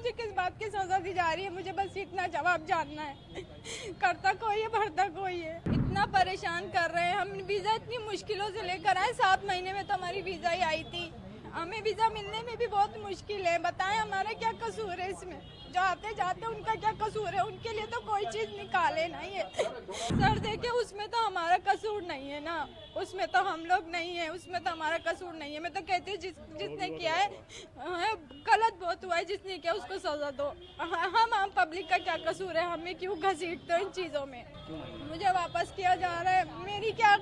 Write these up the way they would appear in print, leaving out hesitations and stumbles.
मुझे किस बात की सजा दी जा रही है, मुझे बस इतना जवाब जानना है। करता कोई है, भरता कोई है। इतना परेशान कर रहे हैं, हम वीजा इतनी मुश्किलों से लेकर आए। 7 महीने में तो हमारी वीजा ही आई थी, हमें वीजा मिलने में भी बहुत मुश्किल है। बताएं हमारा क्या कसूर है इसमें? जो आते जाते उनका क्या कसूर है? उनके लिए तो कोई चीज निकाले नहीं है। सर देखिए, उसमें तो हमारा कसूर नहीं है ना, उसमें तो हम लोग नहीं है, उसमें तो हमारा कसूर नहीं है। मैं तो कहती हूँ जिसने किया है गलत बहुत हुआ है, जिसने किया उसको सजा दो। हम आम पब्लिक का क्या कसूर है? हमें क्यों घसीटते हो इन चीजों में? मुझे वापस किया जा रहा है। मेरी क्या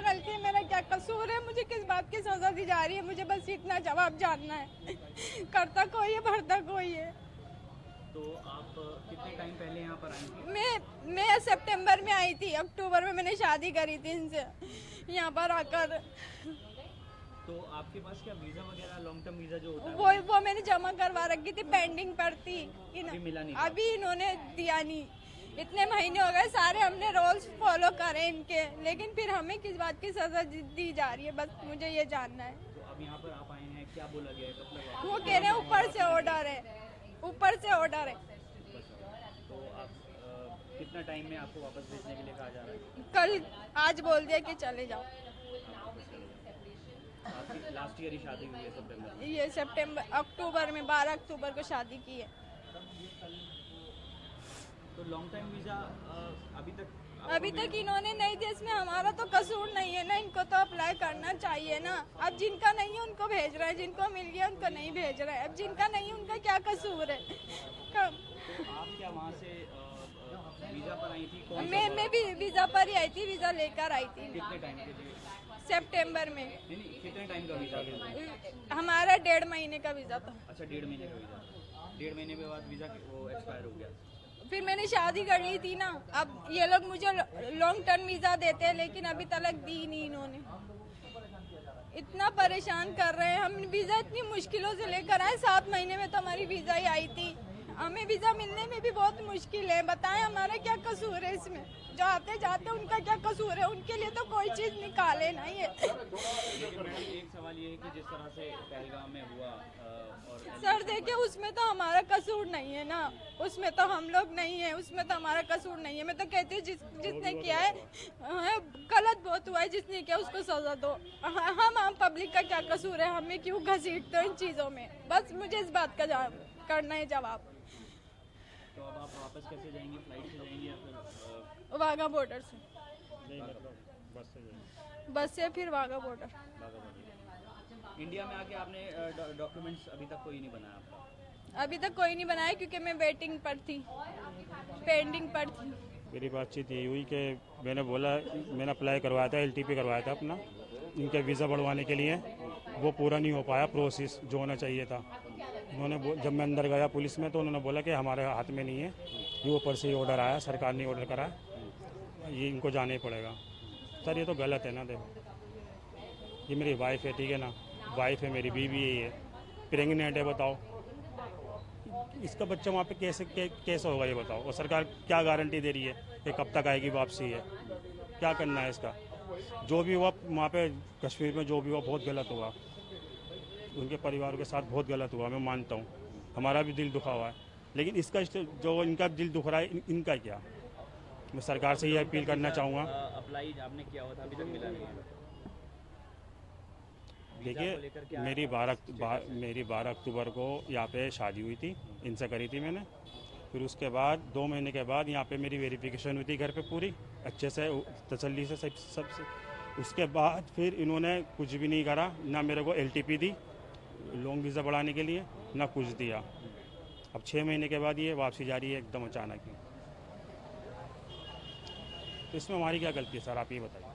गलती है? मेरा क्या कसूर है? मुझे किस बात की सजा दी जा रही है? मुझे बस इतना जवाब जानना है। करता कोई है, भरता कोई है। तो आप कितने टाइम पहले यहाँ पर आई थी? मैं सितंबर में आई थी। अक्टूबर में मैंने शादी करी थी इनसे यहाँ पर आकर। तो आपके पास क्या वीजा वगैरह लॉन्ग टर्म वीजा जो होता है वो मैंने जमा करवा रखी थी, पेंडिंग पर थी। अभी मिला नहीं? अभी इन्होंने दिया नहीं। इतने महीने हो गए, सारे हमने रूल्स फॉलो करे इनके, लेकिन फिर हमें किस बात की सजा दी जा रही है, बस मुझे ये जानना है। तो अब यहाँ पर आप आए हैं, क्या बोला गया है? कब तक? वो कह रहे हैं ऊपर से ऑर्डर है, ऊपर से ऑर्डर है। तो आप कितना टाइम में आपको वापस भेजने के लिए कहा जा रहा है? कल आज बोल दिया कि चले जाओ। आपकी लास्ट ईयर ही शादी हुई है सितंबर में? ये अक्टूबर में 12 अक्टूबर को शादी की है। तो लॉन्ग टाइम वीजा अभी तक इन्होंने नहीं दिया। इसमें हमारा तो कसूर नहीं है ना, इनको तो अप्लाई करना चाहिए ना। अब जिनका नहीं है उनको भेज रहे हैं, जिनको मिल गया उनको नहीं भेज रहे हैं। अब जिनका नहीं उनका क्या कसूर है? तो आप क्या वहाँ से वीजा पर आई थी? मैं भी वीजा पर ही आई थी, वीजा लेकर आई थी। कितने टाइम के लिए? सितंबर में। नहीं, कितने टाइम का वीजा? हमारा 1.5 महीने का वीजा था। अच्छा, 1.5 महीने का वीजा। 1.5 महीने के बाद वीजा वो एक्सपायर हो गया। फिर मैंने शादी कर ली थी ना। अब ये लोग मुझे लॉन्ग टर्म वीजा देते हैं, लेकिन अभी तक दी नहीं इन्होंने। इतना परेशान कर रहे हैं, हम वीजा इतनी मुश्किलों से लेकर आए। 7 महीने में तो हमारी वीजा ही आई थी, हमें वीजा मिलने में भी बहुत मुश्किल है। बताएं हमारा क्या कसूर है इसमें? जो आते जाते उनका क्या कसूर है? उनके लिए तो कोई चीज निकाले नहीं है। एक सवाल ये है कि जिस तरह से पहलगाम में हुआ और सर देखिए, उसमें तो हमारा कसूर नहीं है ना, उसमें तो हम लोग नहीं है, उसमें तो हमारा कसूर नहीं है। मैं तो कहती हूँ जिसने किया है गलत बहुत हुआ है, जिसने किया उसको सजा दो। हम आम पब्लिक का क्या कसूर है? हमें क्यों घसीटते हो इन चीजों में? बस मुझे इस बात का करना है जवाब। तो अब आप वापस कैसे जाएंगी? फ्लाइट से जाएंगी या फिर वाघा बॉर्डर से? बस से फिर वाघा बॉर्डर। इंडिया में आके आपने डॉक्यूमेंट्स अभी तक कोई नहीं बनाया आपका? अभी तक कोई नहीं बनाया, क्योंकि मैं वेटिंग पर थी, पेंडिंग पर थी। मेरी बातचीत ये हुई कि मैंने अप्लाई करवाया था, LTP करवाया था अपना, इनका वीज़ा बढ़वाने के लिए। वो पूरा नहीं हो पाया प्रोसेस जो होना चाहिए था। उन्होंने जब मैं अंदर गया पुलिस में, तो उन्होंने बोला कि हमारे हाथ में नहीं है, ये ऊपर से ही ऑर्डर आया, सरकार ने ऑर्डर करा, ये इनको जाना ही पड़ेगा। सर ये तो गलत है ना। देखो, ये मेरी वाइफ है, ठीक है ना, वाइफ है, मेरी बीवी है, प्रेगनेंट है। बताओ इसका बच्चा वहाँ पे कैसे होगा ये बताओ? और सरकार क्या गारंटी दे रही है कि कब तक आएगी वापसी है? क्या करना है इसका? जो भी हुआ वहाँ पे कश्मीर में, जो भी हुआ बहुत गलत हुआ, उनके परिवार के साथ बहुत गलत हुआ, मैं मानता हूँ, हमारा भी दिल दुखा हुआ है। लेकिन इसका जो इनका दिल दुख रहा है, इनका क्या? मैं सरकार से ये अपील करना चाहूँगा। अप्लाई आपने किया हुआ था, अभी तक मिला नहीं है? देखिए, मेरी 12 अक्टूबर को यहाँ पे शादी हुई थी, इनसे करी थी मैंने। फिर उसके बाद 2 महीने के बाद यहाँ पे मेरी वेरिफिकेशन हुई थी घर पे पूरी अच्छे से, तसल्ली से सब से। उसके बाद फिर इन्होंने कुछ भी नहीं करा, ना मेरे को LTP दी लॉन्ग वीज़ा बढ़ाने के लिए, ना कुछ दिया। अब 6 महीने के बाद ये वापसी जा रही है एकदम अचानक ही। तो इसमें हमारी क्या गलती है सर? आप ये बताइए,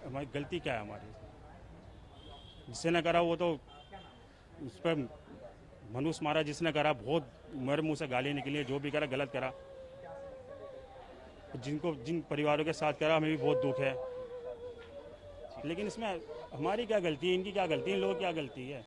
हमारी गलती क्या है? हमारी जिसने न करा वो तो उस पर मनुष्य मारा, जिसने करा बहुत मेरे मुंह से गाली निकली है। जो भी करा गलत करा, जिन परिवारों के साथ करा हमें भी बहुत दुख है। लेकिन इसमें हमारी क्या गलती है? इनकी क्या गलती है? इन लोगों की क्या गलती है?